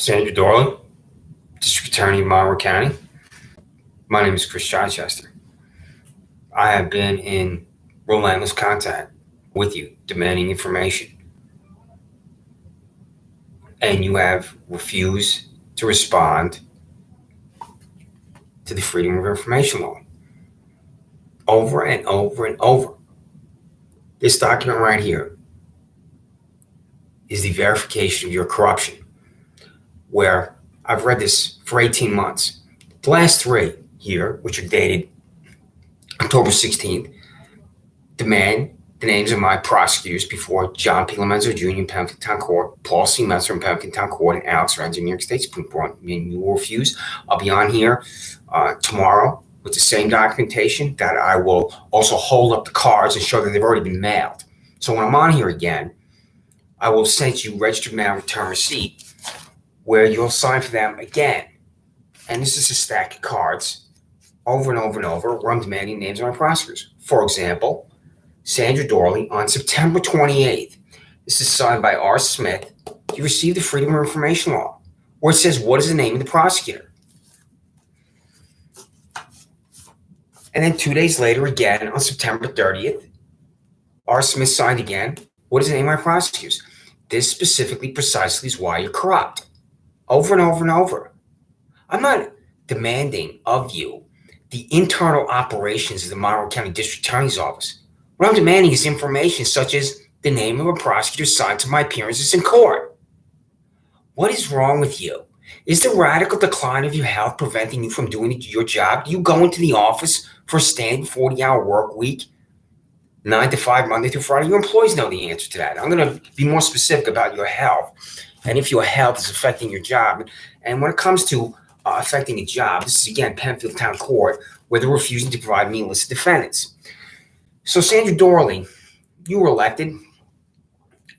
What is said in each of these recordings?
Sandra Dorley, District Attorney of Monroe County. My name is Chris Chichester. I have been in relentless contact with you, demanding information, and you have refused to respond to the Freedom of Information Law over and over and over. This document right here is the verification of your corruption, where I've read this for 18 months. The last three here, which are dated October 16th, demand the names of my prosecutors before John P. Lomenzo Jr. in Pembroke Town Court, Paul C. Messer in Pembroke Town Court, and Alex Renz in New York State Supreme Court. I mean, you will refuse. I'll be on here tomorrow with the same documentation that I will also hold up the cards and show that they've already been mailed. So when I'm on here again, I will send you registered mail return receipt where you'll sign for them again. And this is a stack of cards over and over and over where I'm demanding names of my prosecutors. For example, Sandra Dorley on September 28th. This is signed by R. Smith. You received the Freedom of Information Law, where it says, what is the name of the prosecutor? And then 2 days later, again, on September 30th, R. Smith signed again. What is the name of my prosecutors? This specifically, precisely is why you're corrupt. Over and over and over. I'm not demanding of you the internal operations of the Monroe County District Attorney's Office. What I'm demanding is information such as the name of a prosecutor assigned to my appearances in court. What is wrong with you? Is the radical decline of your health preventing you from doing your job? Do you go into the office for a standard 40-hour work week, 9 to 5, Monday through Friday? Your employees know the answer to that. I'm going to be more specific about your health and if your health is affecting your job. And when it comes to affecting a job, this is, again, Penfield Town Court, where they're refusing to provide me a list of defendants. So, Sandra Dorley, you were elected,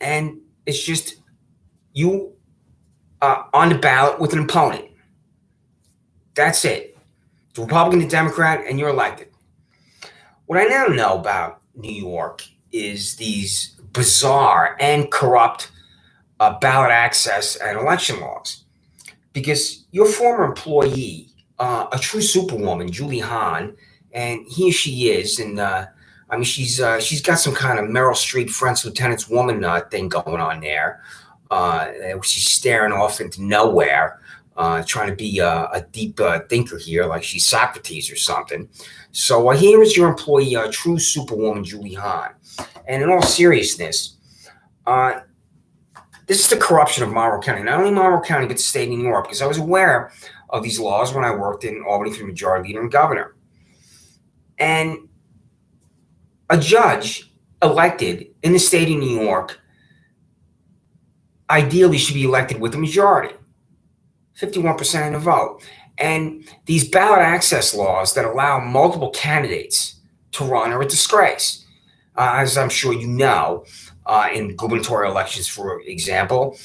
and it's just you on the ballot with an opponent. That's it. The Republican, the Democrat, and you're elected. What I now know about New York is these bizarre and corrupt ballot access and election laws. Because your former employee, a true superwoman, Julie Hahn, and he or she is, and she's got some kind of Meryl Streep French Lieutenant's woman thing going on there. She's staring off into nowhere, trying to be a deep thinker here, like she's Socrates or something. So here is your employee, true superwoman, Julie Hahn. And in all seriousness, this is the corruption of Monroe County, not only Monroe County, but the state of New York, because I was aware of these laws when I worked in Albany for the Majority Leader and Governor. And a judge elected in the state of New York ideally should be elected with a majority, 51% of the vote. And these ballot access laws that allow multiple candidates to run are a disgrace. As I'm sure you know, in gubernatorial elections, for example,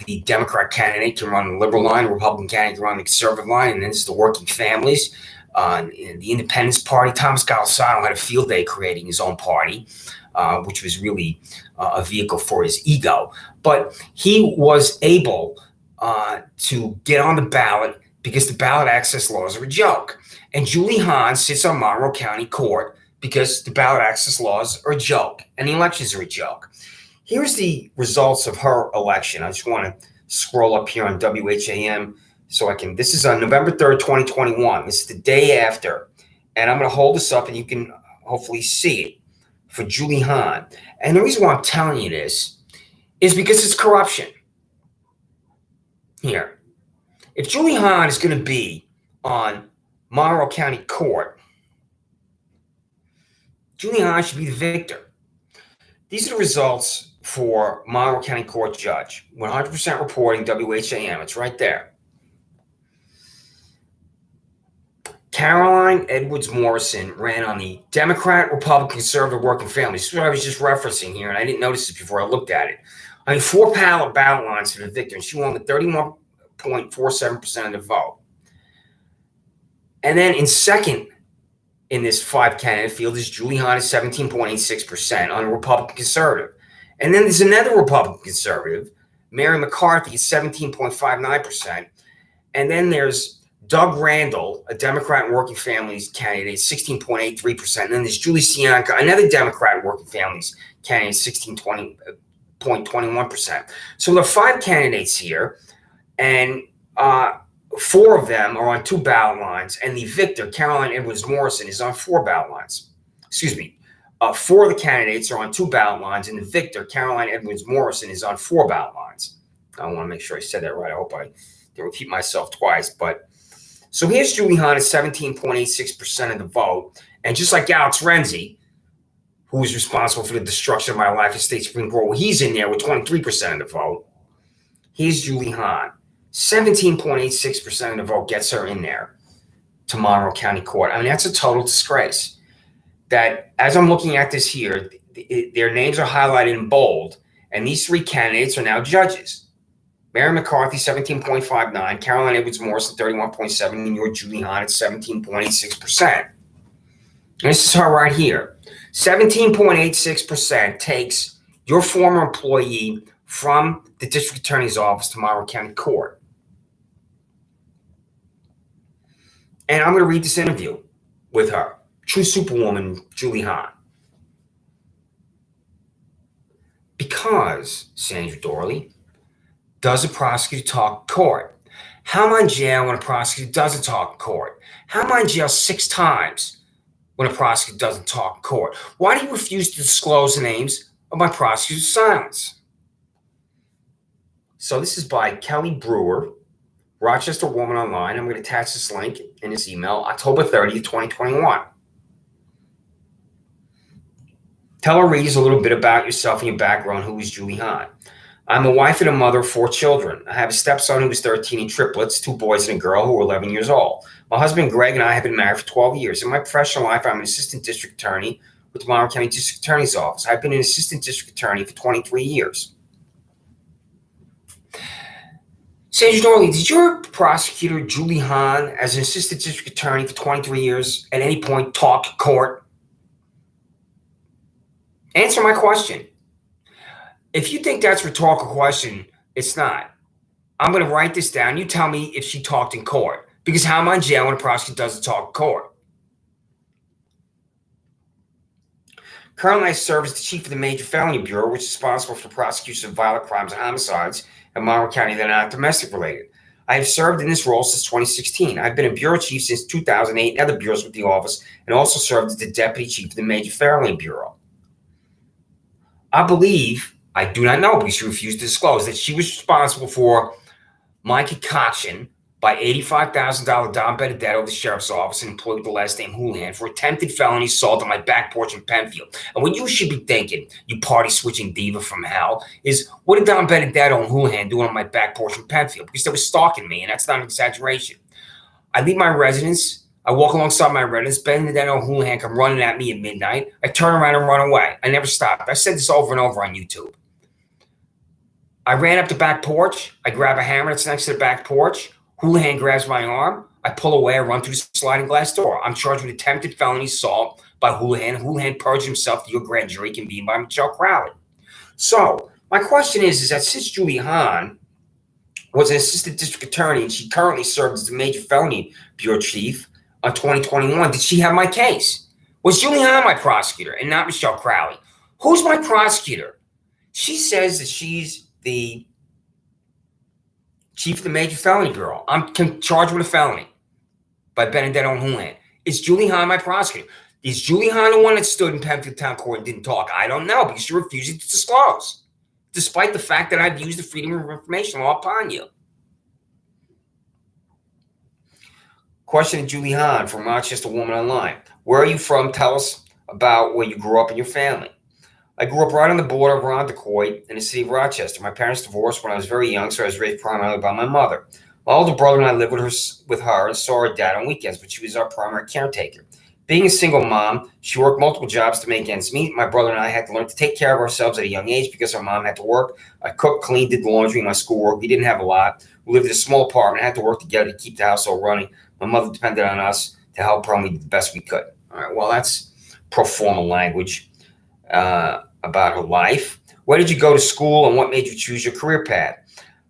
the Democrat candidate can run the liberal line, the Republican candidate can run the conservative line, and then it's the working families. The Independence Party, Thomas Golisano had a field day creating his own party, which was really a vehicle for his ego. But he was able to get on the ballot because the ballot access laws are a joke. And Julie Hahn sits on Monroe County Court because the ballot access laws are a joke and the elections are a joke. Here's the results of her election. I just want to scroll up here on WHAM so I can. This is on November 3rd, 2021. This is the day after. And I'm going to hold this up and you can hopefully see it for Julie Hahn. And the reason why I'm telling you this is because it's corruption. Here. If Julie Hahn is going to be on Monroe County Court, Julie Hahn should be the victor. These are the results for Monroe County Court Judge. 100% reporting WHAM. It's right there. Caroline Edwards Morrison ran on the Democrat, Republican, Conservative, Working Families. This is what I was just referencing here, and I didn't notice it before I looked at it. I mean, 4 ballot lines for the victor, and she won with 31.47% of the vote. And then in second in this 5-candidate field is Julie Hahn at 17.86% on a Republican Conservative. And then there's another Republican Conservative, Mary McCarthy is 17.59%. And then there's Doug Randall, a Democrat and working families candidate, 16.83%. And then there's Julie Sianka, another Democrat and working families candidate, 16.21%. So there are 5 candidates here, and 4 of them are on 2 ballot lines, and the victor, Caroline Edwards Morrison, is on 4 ballot lines. Excuse me. 4 of the candidates are on 2 ballot lines, and the victor, Caroline Edwards Morrison, is on 4 ballot lines. I want to make sure I said that right. I hope I didn't repeat myself twice. But so here's Julie Hahn at 17.86% of the vote. And just like Alex Renzi, who is responsible for the destruction of my life as state Supreme Court, well, he's in there with 23% of the vote. Here's Julie Hahn. 17.86% of the vote gets her in there to Monroe County Court. I mean, that's a total disgrace. That as I'm looking at this here, their names are highlighted in bold, and these 3 candidates are now judges. Mary McCarthy, 17.59, Caroline Edwards Morrison, 31.7, and your Julie Hahn at 17.86%. And this is her right here. 17.86% takes your former employee from the district attorney's office to Monroe County Court. And I'm going to read this interview with her. True superwoman, Julie Hahn. Because, Sandra Dorley, does a prosecutor talk in court? How am I in jail when a prosecutor doesn't talk in court? How am I in jail 6 times when a prosecutor doesn't talk in court? Why do you refuse to disclose the names of my prosecutor's silence? So this is by Kelly Brewer, Rochester Woman Online. I'm going to attach this link in this email, October 30th, 2021. Tell our readers a little bit about yourself and your background. Who is Julie Hahn? I'm a wife and a mother of 4 children. I have a stepson who is 13 and triplets, 2 boys and a girl who are 11 years old. My husband, Greg, and I have been married for 12 years. In my professional life, I'm an assistant district attorney with the Monroe County District Attorney's Office. I've been an assistant district attorney for 23 years. Sandra Dorley, did your prosecutor, Julie Hahn, as an assistant district attorney for 23 years, at any point talk to court? Answer my question. If you think that's a rhetorical question, it's not. I'm going to write this down. You tell me if she talked in court. Because how am I in jail when a prosecutor doesn't talk in court? Currently, I serve as the chief of the Major Felony Bureau, which is responsible for the prosecution of violent crimes and homicides in Monroe County that are not domestic related. I have served in this role since 2016. I've been a bureau chief since 2008 in other bureaus with the office, and also served as the deputy chief of the Major Felony Bureau. I believe, I do not know because she refused to disclose, that she was responsible for my concoction by $85,000 Don Benedetto of the sheriff's office, and employed with the last name Houlihan, for attempted felony assault on my back porch in Penfield. And what you should be thinking, you party-switching diva from hell, is what did Don Benedetto and Houlihan do on my back porch in Penfield? Because they were stalking me, and that's not an exaggeration. I leave my residence. I walk alongside my residence. Benedetto and Houlihan come running at me at midnight. I turn around and run away. I never stopped. I said this over and over on YouTube. I ran up the back porch. I grab a hammer that's next to the back porch. Houlihan grabs my arm. I pull away. I run through the sliding glass door. I'm charged with attempted felony assault by Houlihan. Houlihan purged himself to your grand jury convened by Michelle Crowley. So my question is that since Julie Hahn was an assistant district attorney and she currently serves as the Major Felony Bureau chief on 2021, did she have my case? Was Julie Hahn my prosecutor and not Michelle Crowley? Who's my prosecutor? She says that she's the chief of the Major Felony Bureau. I'm charged with a felony by Benedetto and Houlihan. Is Julie Hahn my prosecutor? Is Julie Hahn the one that stood in Penfield Town Court and didn't talk? I don't know, because you're refusing to disclose, despite the fact that I've used the Freedom of Information law upon you. Question to Julie Hahn from Rochester Woman Online. Where are you from? Tell us about where you grew up and your family. I grew up right on the border of Rondequoit in the city of Rochester. My parents divorced when I was very young, so I was raised primarily by my mother. My older brother and I lived with her and saw her dad on weekends, but she was our primary caretaker. Being a single mom, she worked multiple jobs to make ends meet. My brother and I had to learn to take care of ourselves at a young age because our mom had to work. I cooked, cleaned, did the laundry, my schoolwork. We didn't have a lot. We lived in a small apartment. I had to work together to keep the household running. My mother depended on us to help her, and we did the best we could. All right, well, that's pro forma language about her life. Where did you go to school and what made you choose your career path?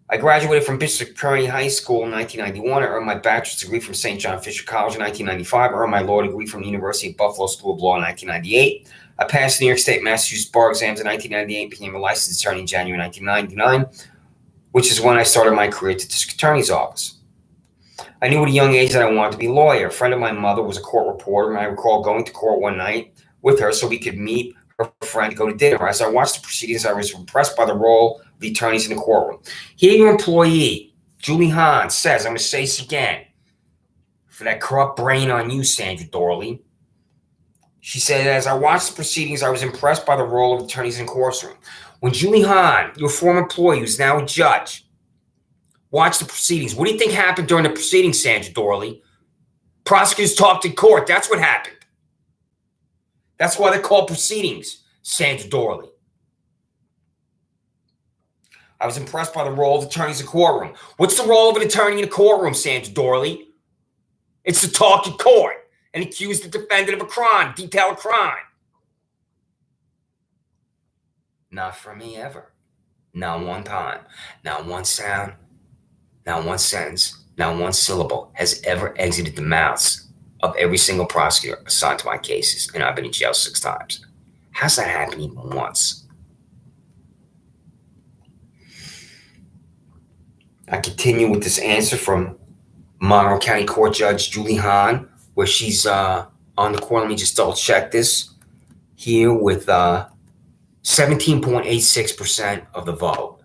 I graduated from Bishop Kearney High School in 1991. I earned my bachelor's degree from St. John Fisher College in 1995. I earned my law degree from the University of Buffalo School of Law in 1998. I passed the New York State Massachusetts bar exams in 1998 and became a licensed attorney in January 1999, which is when I started my career at the district attorney's office. I knew at a young age that I wanted to be a lawyer. A friend of my mother was a court reporter, and I recall going to court one night with her so we could meet her friend to go to dinner. As I watched the proceedings, I was impressed by the role of the attorneys in the courtroom. Here, your employee, Julie Hahn, says, I'm going to say this again, for that corrupt brain on you, Sandra Dorley. She said, as I watched the proceedings, I was impressed by the role of attorneys in the courtroom. When Julie Hahn, your former employee, who's now a judge, watched the proceedings, what do you think happened during the proceedings, Sandra Dorley? Prosecutors talked in court. That's what happened. That's why they're called proceedings, Sandra Dorley. I was impressed by the role of attorneys in the courtroom. What's the role of an attorney in a courtroom, Sandra Dorley? It's to talk in court and accuse the defendant of a crime, detail a crime. Not for me ever. Not one time. Not one sound. Not one sentence. Not one syllable has ever exited the mouths of every single prosecutor assigned to my cases, and I've been in jail 6 times. How's that happen even once? I continue with this answer from Monroe County Court Judge Julie Hahn, where she's on the court. Let me just double check this here with 17.86% of the vote.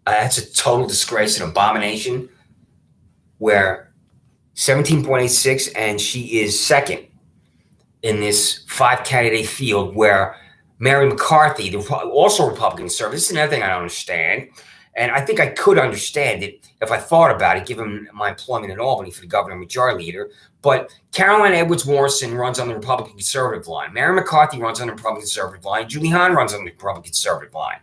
That's a total disgrace and abomination, where 17.86, and she is second in this 5-candidate field where Mary McCarthy, also Republican conservative, this is another thing I don't understand. And I think I could understand it if I thought about it, given my employment in Albany for the governor and majority leader. But Caroline Edwards Morrison runs on the Republican conservative line. Mary McCarthy runs on the Republican conservative line. Julie Hahn runs on the Republican conservative line.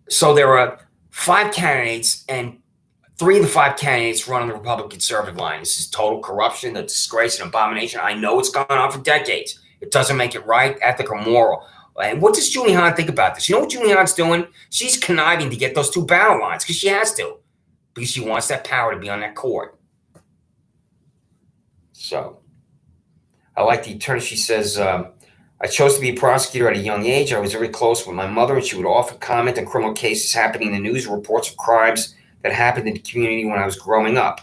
So there are 5 candidates, and 3 of the 5 candidates run on the Republican conservative line. This is total corruption, a disgrace, and abomination. I know it's gone on for decades. It doesn't make it right, ethic, or moral. And what does Julie Hahn think about this? You know what Julie Hahn's doing? She's conniving to get those 2 ballot lines because she has to, because she wants that power to be on that court. So I like the attorney. She says, I chose to be a prosecutor at a young age. I was very close with my mother, and she would often comment on criminal cases happening in the news, reports of crimes that happened in the community when I was growing up.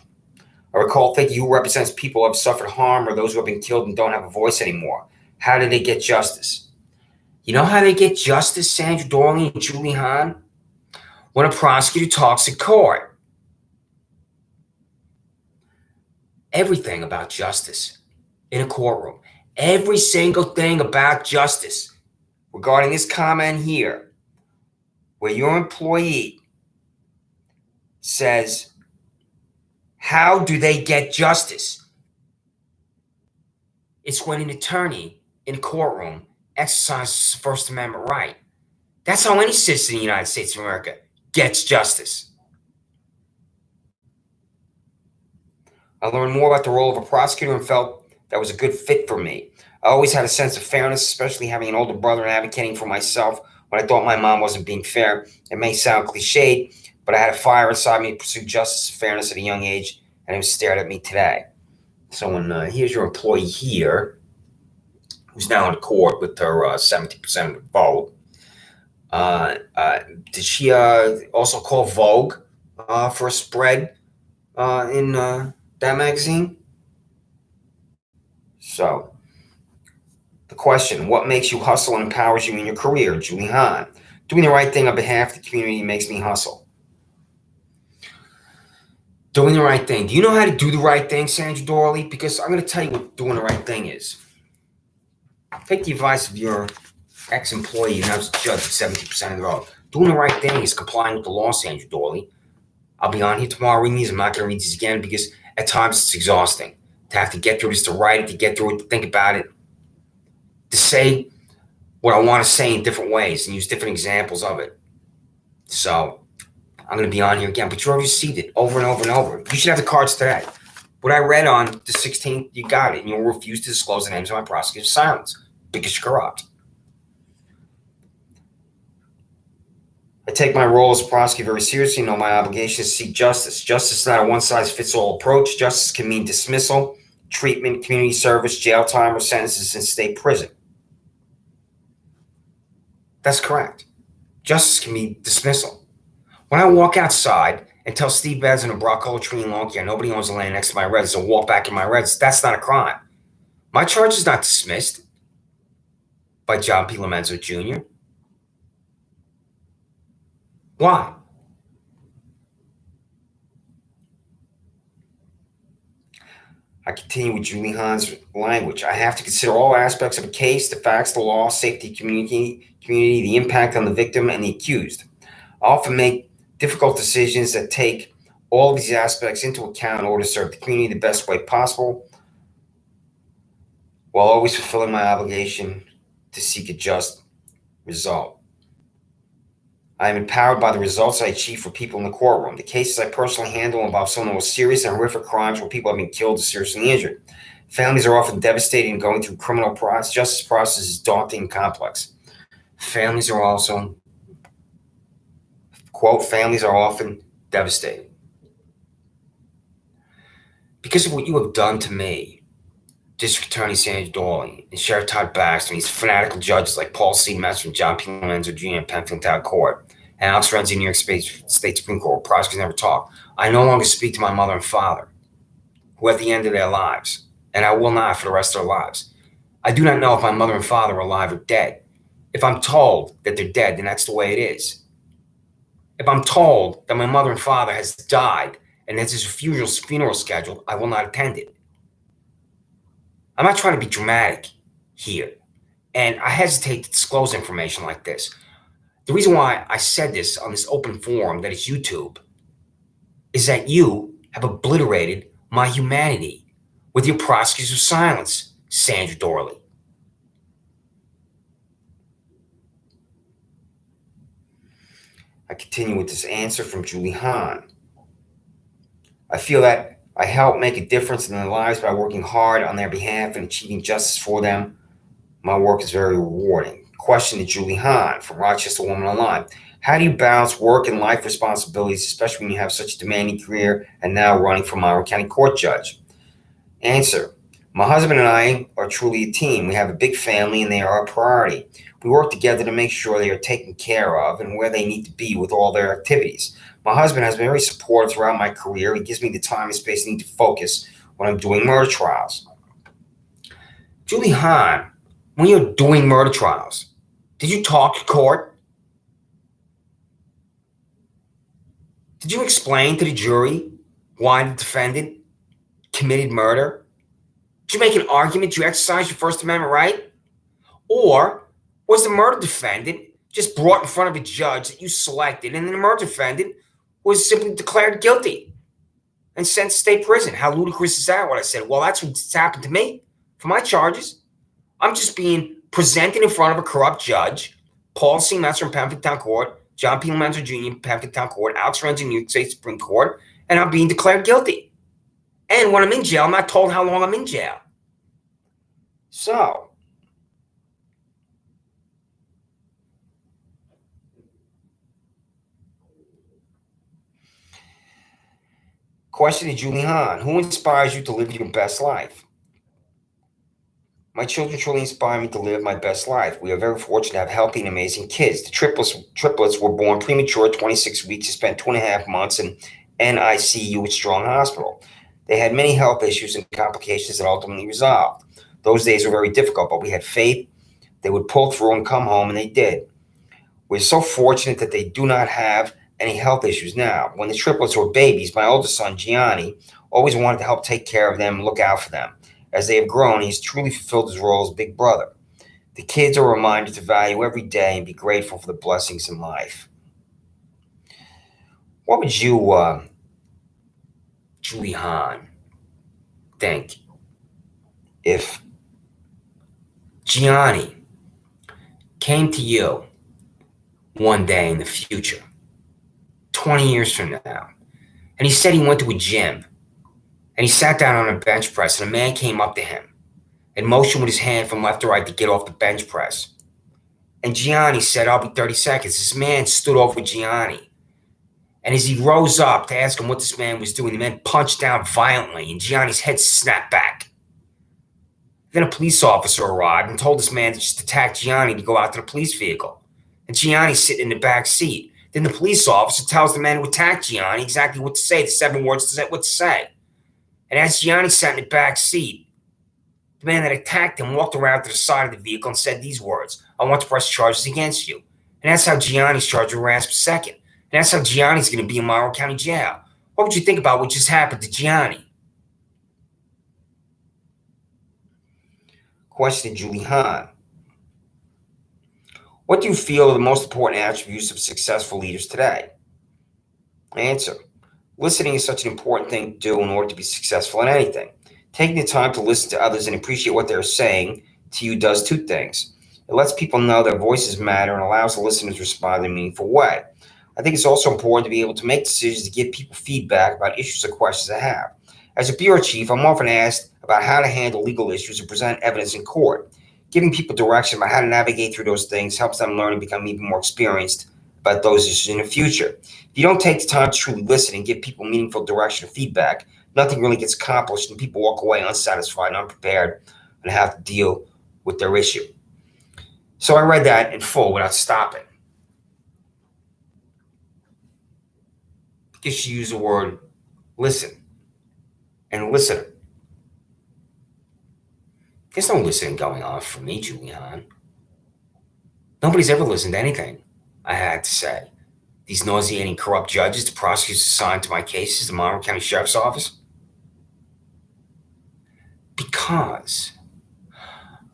I recall thinking, who represents people who have suffered harm or those who have been killed and don't have a voice anymore? How do they get justice? You know how they get justice, Sandra Dorley and Julie Hahn? When a prosecutor talks in court. Everything about justice in a courtroom. Every single thing about justice regarding this comment here, where your employee says, how do they get justice? It's when an attorney in a courtroom exercises the First Amendment right. That's how any citizen in the United States of America gets justice. I learned more about the role of a prosecutor and felt that was a good fit for me. I always had a sense of fairness, especially having an older brother and advocating for myself when I thought my mom wasn't being fair. It may sound cliched, but I had a fire inside me to pursue justice and fairness at a young age, and it was stared at me today. So when here's your employee here, who's now in court with her 70% of the vote. Did she also call Vogue for a spread in that magazine? So, the question, what makes you hustle and empowers you in your career? Julie Hahn. Doing the right thing on behalf of the community makes me hustle. Doing the right thing. Do you know how to do the right thing, Sandra Dorley? Because I'm going to tell you what doing the right thing is. Take the advice of your ex-employee and now judge at 70% of the vote. Doing the right thing is complying with the law, Sandra Dorley. I'll be on here tomorrow reading these. I'm not going to read these again because at times it's exhausting to have to get through this, to write it, to get through it, to think about it, to say what I want to say in different ways and use different examples of it. So I'm going to be on here again, but you already received it over and over and over. You should have the cards today. What I read on the 16th, you got it, and you'll refuse to disclose the names of my prosecutors. Silence, because you're corrupt. I take my role as a prosecutor very seriously and know my obligation is to seek justice. Justice is not a one-size-fits-all approach. Justice can mean dismissal, treatment, community service, jail time, or sentences in state prison. That's correct. Justice can mean dismissal. When I walk outside and tell Steve Bezin and Brock Tree and Lonky nobody owns the land next to my residence and walk back in my residence, that's not a crime. My charge is not dismissed by John P. Lomenzo Jr. Why? I continue with Julie Hahn's language. I have to consider all aspects of a case, the facts, the law, safety, community, the impact on the victim and the accused. I often make difficult decisions that take all of these aspects into account in order to serve the community the best way possible, while always fulfilling my obligation to seek a just result. I am empowered by the results I achieve for people in the courtroom. The cases I personally handle involve some of the most serious and horrific crimes where people have been killed or seriously injured. Families are often devastated and going through criminal justice process is daunting and complex. Families are also, quote, families are often devastated. Because of what you have done to me, District Attorney Sandra Dawley and Sheriff Todd Baxter and these fanatical judges like Paul C. Metz from John P. Lomenzo Jr. in Penfield Town Court, and Alex Renzi in New York State Supreme Court, prosecutors never talk. I no longer speak to my mother and father, who are at the end of their lives, and I will not for the rest of their lives. I do not know if my mother and father are alive or dead. If I'm told that they're dead, then that's the way it is. If I'm told that my mother and father has died and there's a funeral scheduled, I will not attend it. I'm not trying to be dramatic here, and I hesitate to disclose information like this. The reason why I said this on this open forum that is YouTube is that you have obliterated my humanity with your prosecutors of silence, Sandra Dawley. I continue with this answer from Julie Hahn. I feel that I help make a difference in their lives by working hard on their behalf and achieving justice for them. My work is very rewarding. Question to Julie Hahn from Rochester Woman Online. How do you balance work and life responsibilities, especially when you have such a demanding career and now running for Monroe County Court Judge? Answer. My husband and I are truly a team. We have a big family and they are a priority. We work together to make sure they are taken care of and where they need to be with all their activities. My husband has been very supportive throughout my career. He gives me the time and space I need to focus when I'm doing murder trials. Julie Hahn, when you're doing murder trials, did you talk to court? Did you explain to the jury why the defendant committed murder? Did you make an argument? Did you exercise your First Amendment right? Or was the murder defendant just brought in front of a judge that you selected and then the murder defendant was simply declared guilty and sent to state prison? How ludicrous is that? What I said, well, that's what's happened to me for my charges. I'm just being presented in front of a corrupt judge, Paul C. Metz from Penfield Town Court, John P. Lomenzo Jr. in Penfield Town Court, Alex Renzi in New York State Supreme Court, and I'm being declared guilty. And when I'm in jail, I'm not told how long I'm in jail. So, question to Julie Hahn. Who inspires you to live your best life? My children truly inspire me to live my best life. We are very fortunate to have healthy and amazing kids. The triplets were born premature at 26 weeks and spent 2.5 months in NICU at Strong Hospital. They had many health issues and complications that ultimately resolved. Those days were very difficult, but we had faith they would pull through and come home, and they did. We're so fortunate that they do not have any health issues now. When the triplets were babies, my oldest son, Gianni, always wanted to help take care of them and look out for them. As they have grown, he's truly fulfilled his role as big brother. The kids are reminded to value every day and be grateful for the blessings in life. What would you, Julie Hahn, think if Gianni came to you one day in the future, 20 years from now, and he said he went to a gym and he sat down on a bench press and a man came up to him and motioned with his hand from left to right to get off the bench press. And Gianni said, "I'll be 30 seconds." This man stood over Gianni. And as he rose up to ask him what this man was doing, the man punched down violently, and Gianni's head snapped back. Then a police officer arrived and told this man to just attack Gianni to go out to the police vehicle. And Gianni's sitting in the back seat. Then the police officer tells the man who attacked Gianni exactly what to say, the 7 words to what to say. And as Gianni sat in the back seat, the man that attacked him walked around to the side of the vehicle and said these words: "I want to press charges against you." And that's how Gianni's charged with arrest second. And that's how Gianni's going to be in Monroe County Jail. What would you think about what just happened to Gianni? Question to Julie Hahn. What do you feel are the most important attributes of successful leaders today? Answer. Listening is such an important thing to do in order to be successful in anything. Taking the time to listen to others and appreciate what they're saying to you does 2 things. It lets people know their voices matter and allows the listeners to respond in a meaningful way. I think it's also important to be able to make decisions to give people feedback about issues or questions they have. As a bureau chief, I'm often asked about how to handle legal issues and present evidence in court. Giving people direction about how to navigate through those things helps them learn and become even more experienced about those issues in the future. If you don't take the time to truly listen and give people meaningful direction or feedback, nothing really gets accomplished and people walk away unsatisfied and unprepared and have to deal with their issue. So I read that in full without stopping. Because she used the word listen and listener. There's no listening going on for me, Julie Hahn. Nobody's ever listened to anything I had to say. These nauseating, corrupt judges, the prosecutors assigned to my cases, the Monroe County Sheriff's Office. Because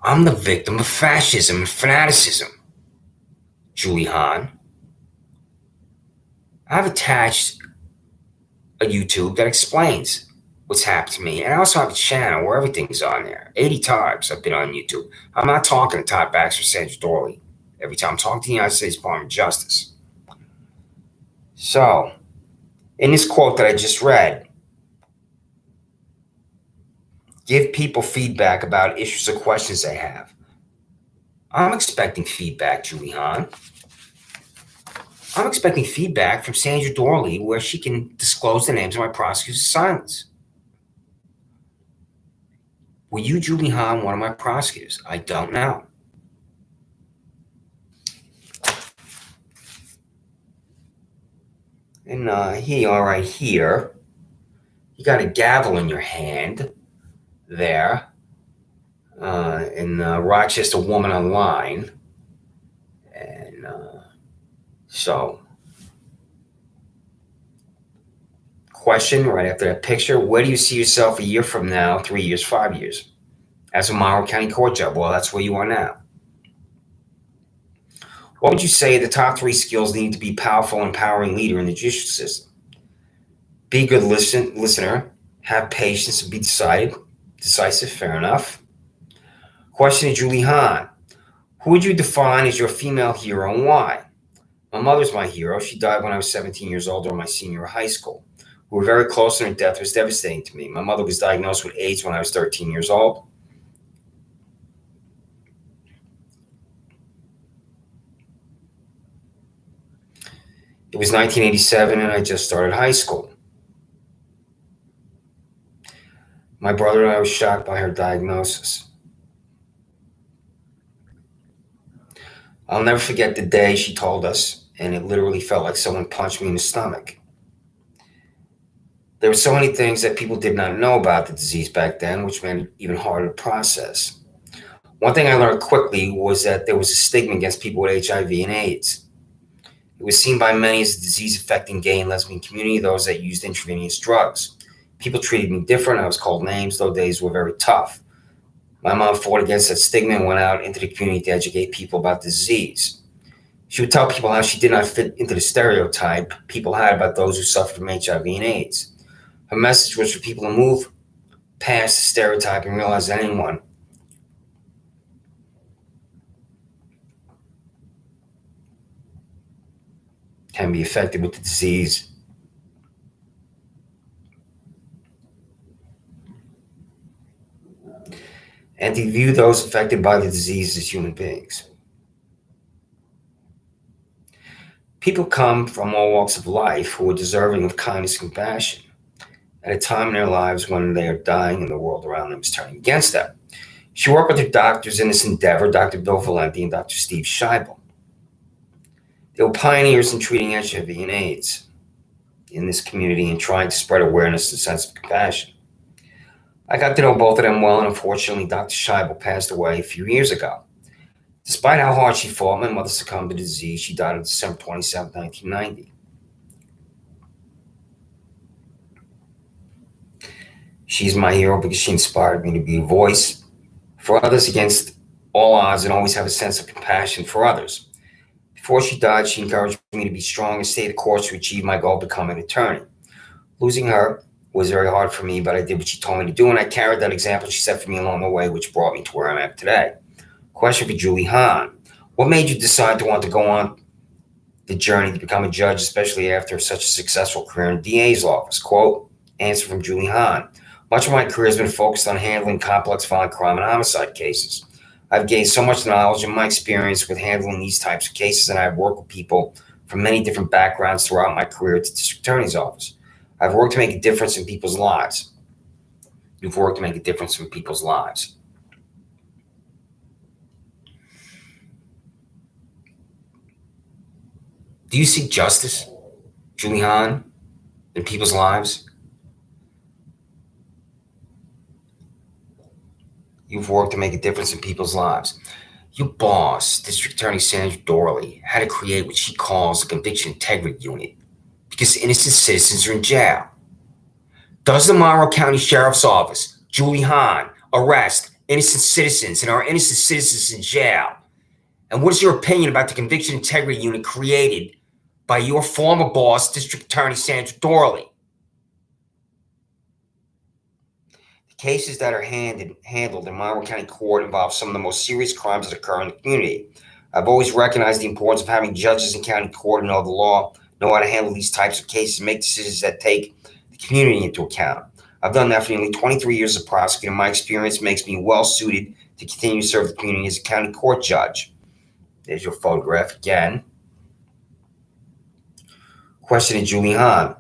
I'm the victim of fascism and fanaticism, Julie Hahn. I've attached a YouTube that explains what's happened to me. And I also have a channel where everything's on there. 80 times I've been on YouTube. I'm not talking to Todd Baxter or Sandra Dorley every time. I'm talking to the United States Department of Justice. So, in this quote that I just read, give people feedback about issues or questions they have. I'm expecting feedback, Julie Hahn. I'm expecting feedback from Sandra Dorley where she can disclose the names of my prosecutors' silence. Were you, Julie Hahn, one of my prosecutors? I don't know. And here you are right here. You got a gavel in your hand there in Rochester Woman Online. And so, question right after that picture: where do you see yourself a year from now, 3 years, 5 years? As a Monroe County court judge? Well, that's where you are now. What would you say the top 3 skills need to be a powerful, empowering leader in the judicial system? Be a good listener, have patience, and be decisive, fair enough. Question to Julie Hahn. Who would you define as your female hero and why? My mother's my hero. She died when I was 17 years old during my senior year of high school. We were very close and her death was devastating to me. My mother was diagnosed with AIDS when I was 13 years old. It was 1987 and I just started high school. My brother and I were shocked by her diagnosis. I'll never forget the day she told us, and it literally felt like someone punched me in the stomach. There were so many things that people did not know about the disease back then, which made it even harder to process. One thing I learned quickly was that there was a stigma against people with HIV and AIDS. It was seen by many as a disease affecting gay and lesbian community, those that used intravenous drugs. People treated me different. I was called names. Those days were very tough. My mom fought against that stigma and went out into the community to educate people about the disease. She would tell people how she did not fit into the stereotype people had about those who suffered from HIV and AIDS. Her message was for people to move past the stereotype and realize that anyone can be affected with the disease. And to view those affected by the disease as human beings. People come from all walks of life who are deserving of kindness and compassion at a time in their lives when they are dying and the world around them is turning against them. She worked with her doctors in this endeavor, Dr. Bill Valenti and Dr. Steve Scheibel. They were pioneers in treating HIV and AIDS in this community and trying to spread awareness and sense of compassion. I got to know both of them well, and unfortunately, Dr. Scheibel passed away a few years ago. Despite how hard she fought, my mother succumbed to the disease. She died on December 27, 1990. She's my hero because she inspired me to be a voice for others against all odds and always have a sense of compassion for others. Before she died, she encouraged me to be strong and stay the course to achieve my goal of becoming an attorney. Losing her was very hard for me, but I did what she told me to do, and I carried that example she set for me along the way, which brought me to where I'm at today. Question for Julie Hahn. What made you decide to want to go on the journey to become a judge, especially after such a successful career in the DA's office? Quote, answer from Julie Hahn. Much of my career has been focused on handling complex violent crime and homicide cases. I've gained so much knowledge in my experience with handling these types of cases, and I've worked with people from many different backgrounds throughout my career at the district attorney's office. I've worked to make a difference in people's lives. You've worked to make a difference in people's lives. Do you seek justice, Julie Hahn, in people's lives? You've worked to make a difference in people's lives. Your boss, District Attorney Sandra Dorley, had to create what she calls the Conviction Integrity Unit because innocent citizens are in jail. Does the Monroe County Sheriff's Office, Julie Hahn, arrest innocent citizens and are innocent citizens in jail? And what is your opinion about the Conviction Integrity Unit created by your former boss, District Attorney Sandra Dorley? Cases that are handled in Monroe County Court involve some of the most serious crimes that occur in the community. I've always recognized the importance of having judges in county court who know the law, know how to handle these types of cases, and make decisions that take the community into account. I've done that for nearly 23 years as a prosecutor. My experience makes me well suited to continue to serve the community as a county court judge. There's your photograph again. Question to Julie Hahn.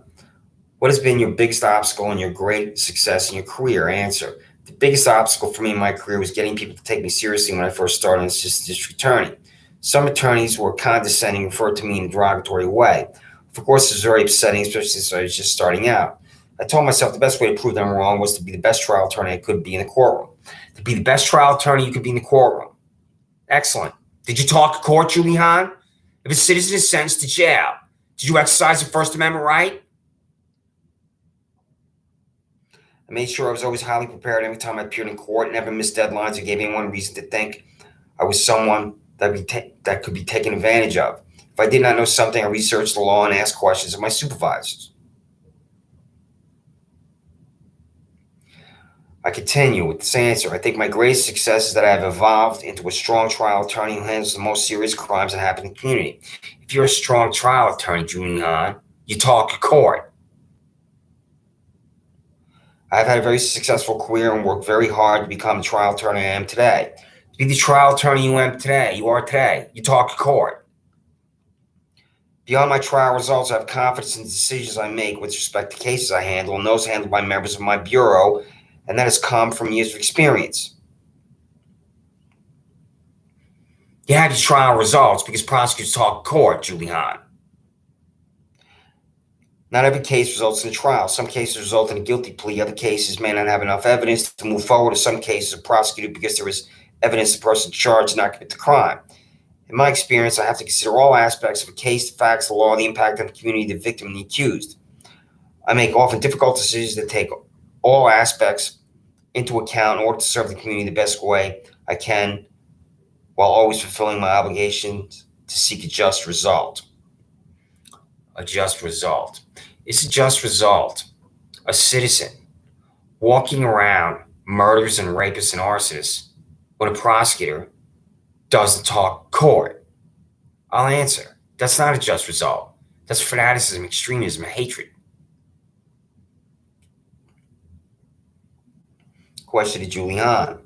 What has been your biggest obstacle in your great success in your career? Answer. The biggest obstacle for me in my career was getting people to take me seriously when I first started as assistant district attorney. Some attorneys were condescending, referred to me in a derogatory way. Of course, it was very upsetting, especially since I was just starting out. I told myself the best way to prove them wrong was to be the best trial attorney I could be in the courtroom. To be the best trial attorney you could be in the courtroom. Excellent. Did you talk to court, Julie Hahn? If a citizen is sentenced to jail, did you exercise the First Amendment right? I made sure I was always highly prepared every time I appeared in court, never missed deadlines or gave anyone reason to think I was someone that could be taken advantage of. If I did not know something, I researched the law and asked questions of my supervisors. I continue with this answer. I think my greatest success is that I have evolved into a strong trial attorney who handles the most serious crimes that happen in the community. If you're a strong trial attorney, Julie Hahn, you talk to court. I've had a very successful career and worked very hard to become the trial attorney I am today. To be the trial attorney you are today, you talk to court. Beyond my trial results, I have confidence in the decisions I make with respect to cases I handle and those handled by members of my bureau, and that has come from years of experience. You have your trial results because prosecutors talk to court, Julie Hahn. Not every case results in a trial. Some cases result in a guilty plea. Other cases may not have enough evidence to move forward. In some cases are prosecuted because there is evidence the person charged did not commit the crime. In my experience, I have to consider all aspects of a case, the facts, the law, the impact on the community, the victim, and the accused. I make often difficult decisions that take all aspects into account in order to serve the community the best way I can, while always fulfilling my obligations to seek a just result. A just result. It's a just result. A citizen walking around murderers and rapists and arsonists when a prosecutor doesn't talk court. I'll answer. That's not a just result. That's fanaticism, extremism, and hatred. Question to Julie Hahn.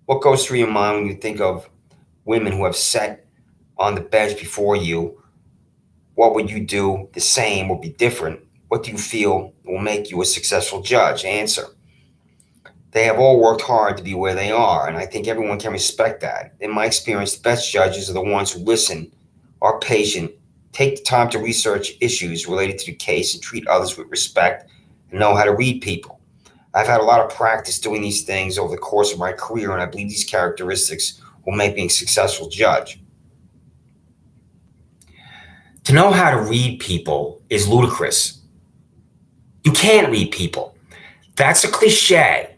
What goes through your mind when you think of women who have set on the bench before you, what would you do the same or be different? What do you feel will make you a successful judge? Answer. They have all worked hard to be where they are, and I think everyone can respect that. In my experience, the best judges are the ones who listen, are patient, take the time to research issues related to the case, and treat others with respect, and know how to read people. I've had a lot of practice doing these things over the course of my career, and I believe these characteristics will make me a successful judge. To know how to read people is ludicrous. You can't read people. That's a cliche.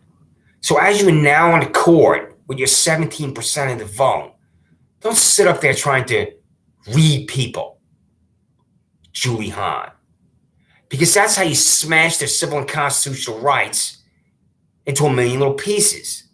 So as you are now on the court with your 17% of the vote, don't sit up there trying to read people, Julie Hahn, because that's how you smash their civil and constitutional rights into a million little pieces.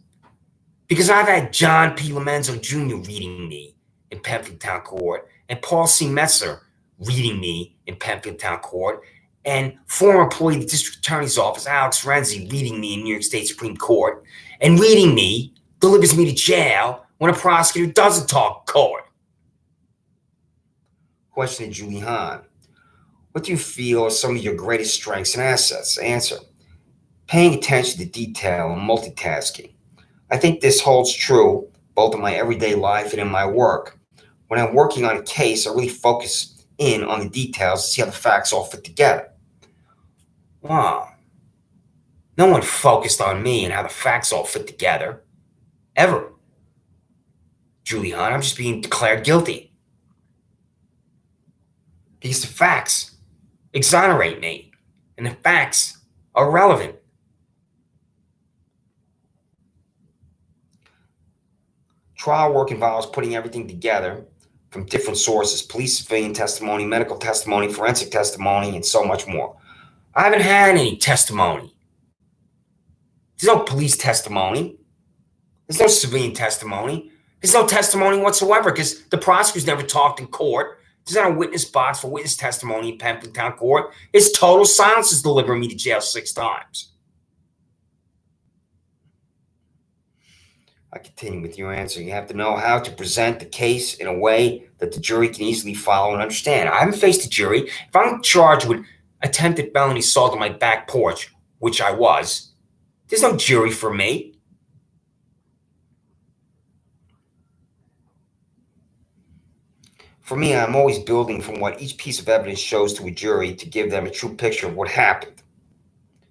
Because I've had John P. Lomenzo Jr. reading me in Penfield Town Court, and Paul C. Metzler reading me in Penfield Town Court, and former employee of the district attorney's office, Alex Renzi, reading me in New York State Supreme Court, and reading me delivers me to jail when a prosecutor doesn't talk court. Question to Julie Hahn. What do you feel are some of your greatest strengths and assets? Answer. Paying attention to detail and multitasking. I think this holds true both in my everyday life and in my work. When I'm working on a case, I really focus in on the details to see how the facts all fit together. Wow. No one focused on me and how the facts all fit together. Ever. Julie Hahn, I'm just being declared guilty. Because the facts exonerate me, and the facts are relevant. Trial work involves putting everything together from different sources: police, civilian testimony, medical testimony, forensic testimony, and so much more. I haven't had any testimony. There's no police testimony. There's no civilian testimony. There's no testimony whatsoever because the prosecutors never talked in court. There's not a witness box for witness testimony in Penfield Town Court. It's total silence is delivering me to jail 6 times. I continue with your answer. You have to know how to present the case in a way that the jury can easily follow and understand. I haven't faced a jury. If I'm charged with attempted felony assault on my back porch, which I was, there's no jury for me. For me, I'm always building from what each piece of evidence shows to a jury to give them a true picture of what happened.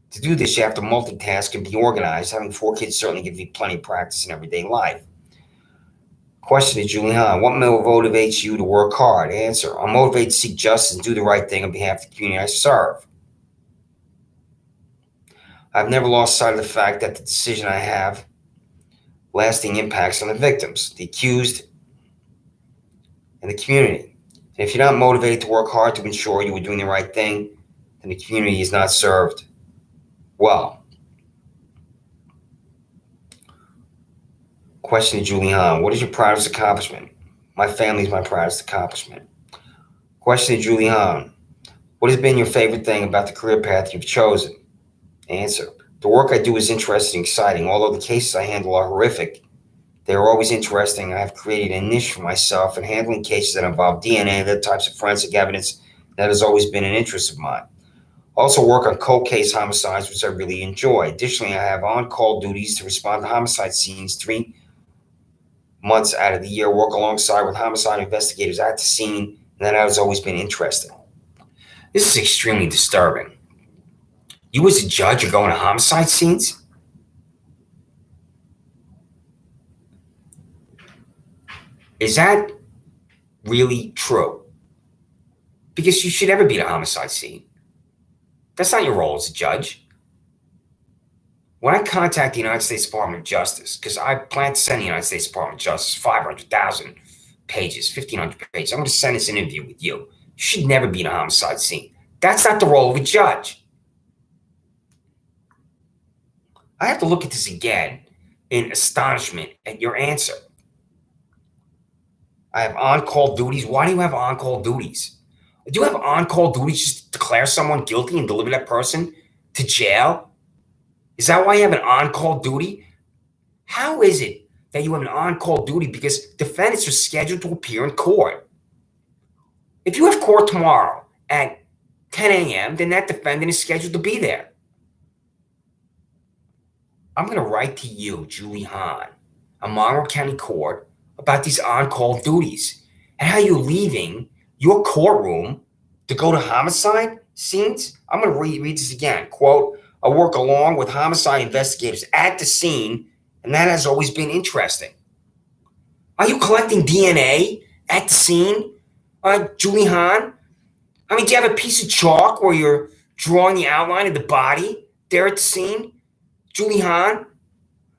To do this, you have to multitask and be organized. Having 4 kids certainly gives you plenty of practice in everyday life. Question to Julie Hahn. What motivates you to work hard? Answer. I'm motivated to seek justice and do the right thing on behalf of the community I serve. I've never lost sight of the fact that the decision I have lasting impacts on the victims, the accused, and the community. And if you're not motivated to work hard to ensure you are doing the right thing, then the community is not served well. Question to Julie Hahn. What is your proudest accomplishment? My family is my proudest accomplishment. Question to Julie Hahn. What has been your favorite thing about the career path you've chosen? Answer. The work I do is interesting and exciting. Although the cases I handle are horrific, they are always interesting. I have created a niche for myself in handling cases that involve DNA and other types of forensic evidence. That has always been an interest of mine. I also work on cold case homicides, which I really enjoy. Additionally, I have on-call duties to respond to homicide scenes 3 months out of the year, work alongside with homicide investigators at the scene, and that has always been interesting. This is extremely disturbing. You as a judge are going to homicide scenes? Is that really true? Because you should never be at a homicide scene. That's not your role as a judge. When I contact the United States Department of Justice, because I plan to send the United States Department of Justice 500,000 pages, 1,500 pages, I'm going to send this interview with you. You should never be in a homicide scene. That's not the role of a judge. I have to look at this again in astonishment at your answer. I have on-call duties. Why do you have on-call duties? Do you have on-call duties just to declare someone guilty and deliver that person to jail? Is that why you have an on-call duty? How is it that you have an on-call duty? Because defendants are scheduled to appear in court. If you have court tomorrow at 10 a.m., then that defendant is scheduled to be there. I'm going to write to you, Julie Hahn, a Monroe County court about these on-call duties and how you're leaving your courtroom to go to homicide scenes. I'm going to read this again. Quote, I work along with homicide investigators at the scene, and that has always been interesting. Are you collecting DNA at the scene, Julie Hahn? I mean, do you have a piece of chalk where you're drawing the outline of the body there at the scene, Julie Hahn?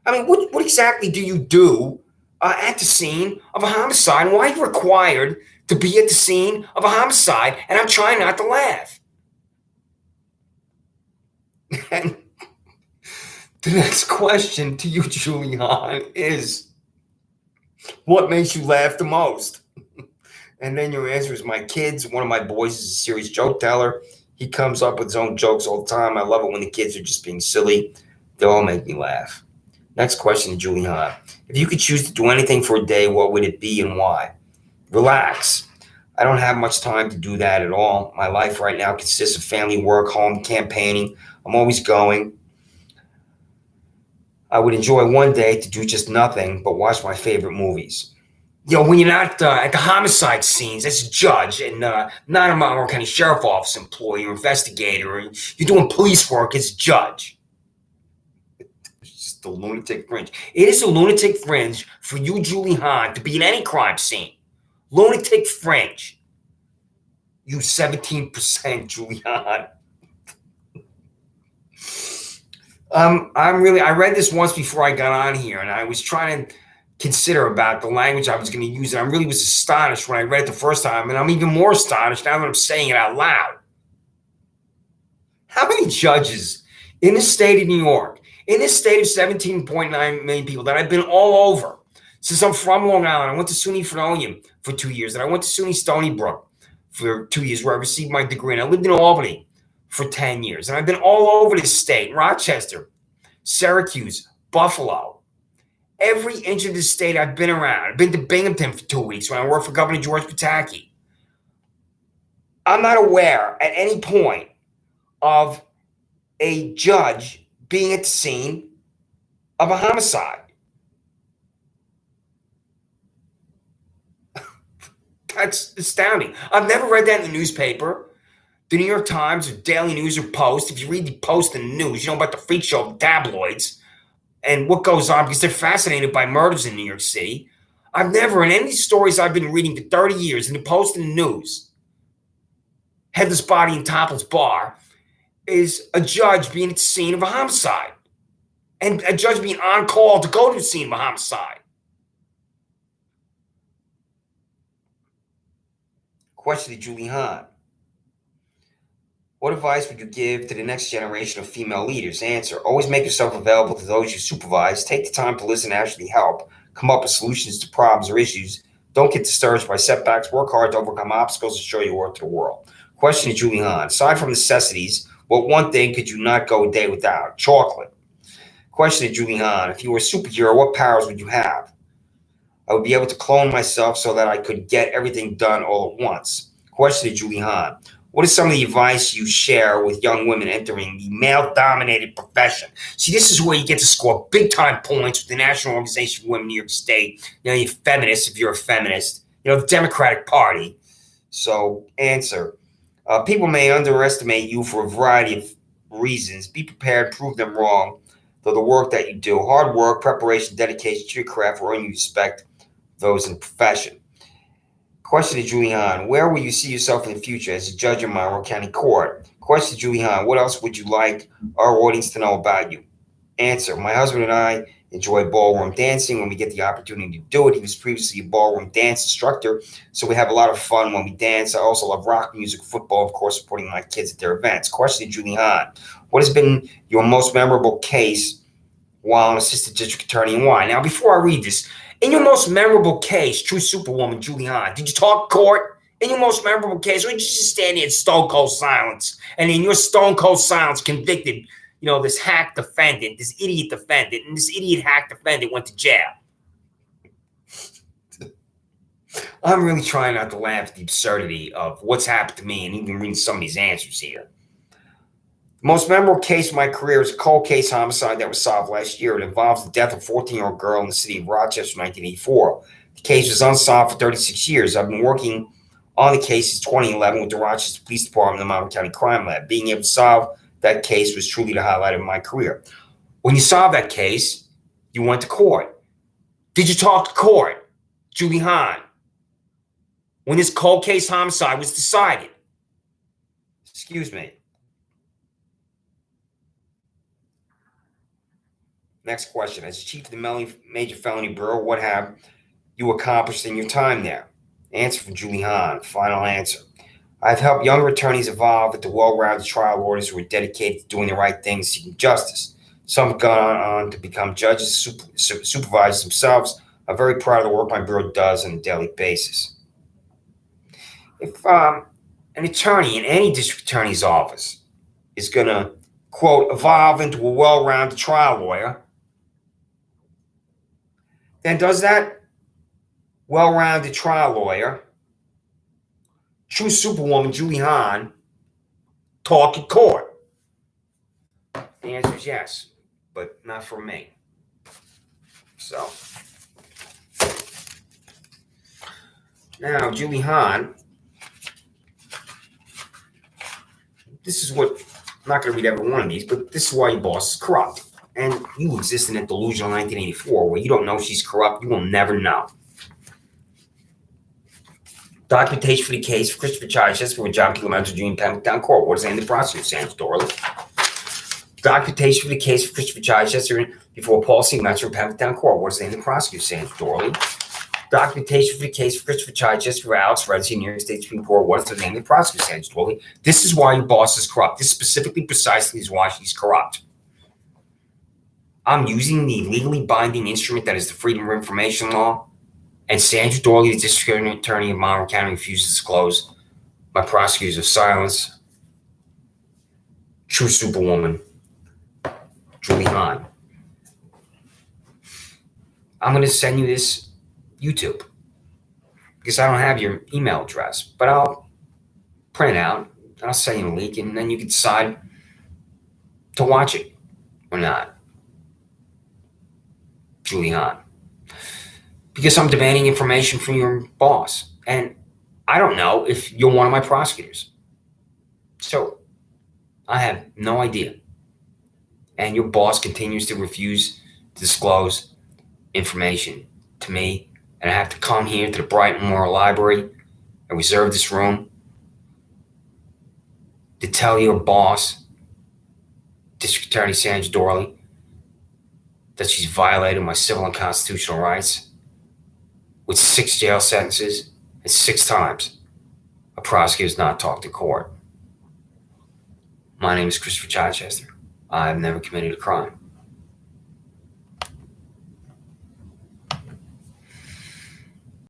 I mean, what exactly do you do at the scene of a homicide? And why are you required to be at the scene of a homicide? And I'm trying not to laugh. And the next question to you, Julie Hahn, is, what makes you laugh the most? And then your answer is, my kids. One of my boys is a serious joke teller. He comes up with his own jokes all the time. I love it when the kids are just being silly. They all make me laugh. Next question to Julie Hahn. If you could choose to do anything for a day, what would it be and why? Relax. I don't have much time to do that at all. My life right now consists of family work, home, campaigning. I'm always going. I would enjoy one day to do just nothing but watch my favorite movies. When you're not at the homicide scenes as a judge and not a Monroe County Sheriff Office employee or investigator, or you're doing police work as a judge. It's just a lunatic fringe. It is a lunatic fringe for you, Julie Hahn, to be in any crime scene. Lunatic fringe. You 17%, Julie Hahn. I read this once before I got on here, and I was trying to consider about the language I was going to use, and I really was astonished when I read it the first time, and I'm even more astonished now that I'm saying it out loud. How many judges in the state of New York, in this state of 17.9 million people that I've been all over since I'm from Long Island? I went to SUNY Fredonia for 2 years, and I went to SUNY Stony Brook for 2 years where I received my degree, and I lived in Albany for 10 years, and I've been all over the state, Rochester, Syracuse, Buffalo. Every inch of the state I've been around. I've been to Binghamton for 2 weeks when I worked for Governor George Pataki. I'm not aware at any point of a judge being at the scene of a homicide. That's astounding. I've never read that in the newspaper, the New York Times or Daily News or Post. If you read the Post and the news, you know about the freak show of the tabloids and what goes on because they're fascinated by murders in New York City. I've never, in any of these stories I've been reading for 30 years in the Post and the news, Headless Body in Topples Bar, is a judge being at the scene of a homicide and a judge being on call to go to the scene of a homicide. Question to Julie Hahn. What advice would you give to the next generation of female leaders? Answer, always make yourself available to those you supervise. Take the time to listen and actually help. Come up with solutions to problems or issues. Don't get discouraged by setbacks. Work hard to overcome obstacles and show your worth to the world. Question to Julie Hahn. Aside from necessities, what one thing could you not go a day without? Chocolate. Question to Julie Hahn. If you were a superhero, what powers would you have? I would be able to clone myself so that I could get everything done all at once. Question to Julie Hahn. What is some of the advice you share with young women entering the male-dominated profession? See, this is where you get to score big-time points with the National Organization of Women in New York State. You're feminists if you're a feminist. The Democratic Party. So, answer. People may underestimate you for a variety of reasons. Be prepared, prove them wrong. Though the work that you do, hard work, preparation, dedication to your craft will earn you respect those in the profession. Question to Julie Hahn. Where will you see yourself in the future as a judge in Monroe County Court? Question to Julie Hahn. What else would you like our audience to know about you? Answer. My husband and I enjoy ballroom dancing when we get the opportunity to do it. He was previously a ballroom dance instructor, so we have a lot of fun when we dance. I also love rock music, football, of course, supporting my kids at their events. Question to Julie Hahn. What has been your most memorable case while an assistant district attorney and why? Now, before I read this, in your most memorable case, true superwoman Julie Hahn, did you talk court? In your most memorable case, or did you just stand there in stone cold silence? And in your stone cold silence convicted, this hack defendant, this idiot defendant, and this idiot hack defendant went to jail. I'm really trying not to laugh at the absurdity of what's happened to me and even reading some of these answers here. The most memorable case of my career is a cold case homicide that was solved last year. It involves the death of a 14-year-old girl in the city of Rochester in 1984. The case was unsolved for 36 years. I've been working on the case since 2011 with the Rochester Police Department and the Monroe County Crime Lab. Being able to solve that case was truly the highlight of my career. When you solved that case, you went to court. Did you talk to court, Julie Hahn, when this cold case homicide was decided? Excuse me. Next question. As chief of the Major Felony Bureau, what have you accomplished in your time there? Answer from Julie Hahn. Final answer. I've helped younger attorneys evolve into well-rounded trial lawyers who are dedicated to doing the right thing, seeking justice. Some have gone on to become judges, supervisors themselves. I'm very proud of the work my bureau does on a daily basis. If an attorney in any district attorney's office is going to, quote, evolve into a well-rounded trial lawyer, then does that well-rounded trial lawyer, true superwoman Julie Hahn, talk in court? The answer is yes, but not for me. So, now Julie Hahn, this is what, I'm not going to read every one of these, but this is why your boss is corrupt. And you exist in a delusional 1984 where you don't know she's corrupt. You will never know. Documentation for the case for Christopher Chichester with John P. Lamento Jr. in Pembroke Court. What is the name of the prosecutor? Sandra Dorley. Documentation for the case for Christopher Chichester before Paul C. Metzer in Pembroke Court. What is the name of the prosecutor? Sandra Dorley. Documentation for the case for Christopher Chichester for Alex Redzi in New York State Supreme Court. What is the name of the prosecutor? Sandra Dorley. This is why your boss is corrupt. This specifically, precisely is why she's corrupt. I'm using the legally binding instrument that is the Freedom of Information Law, and Sandra Dorley, the district attorney of Monroe County, refuses to disclose my prosecutors of silence. True superwoman, Julie Hahn. I'm going to send you this YouTube because I don't have your email address, but I'll print it out and I'll send you a link, and then you can decide to watch it or not. Julie Hahn. Because I'm demanding information from your boss. And I don't know if you're one of my prosecutors. So I have no idea. And your boss continues to refuse to disclose information to me. And I have to come here to the Brighton Memorial Library and reserve this room to tell your boss, District Attorney Sandra Dorley, that she's violated my civil and constitutional rights with 6 jail sentences and 6 times a prosecutor's not talked to court. My name is Christopher Chichester. I have never committed a crime.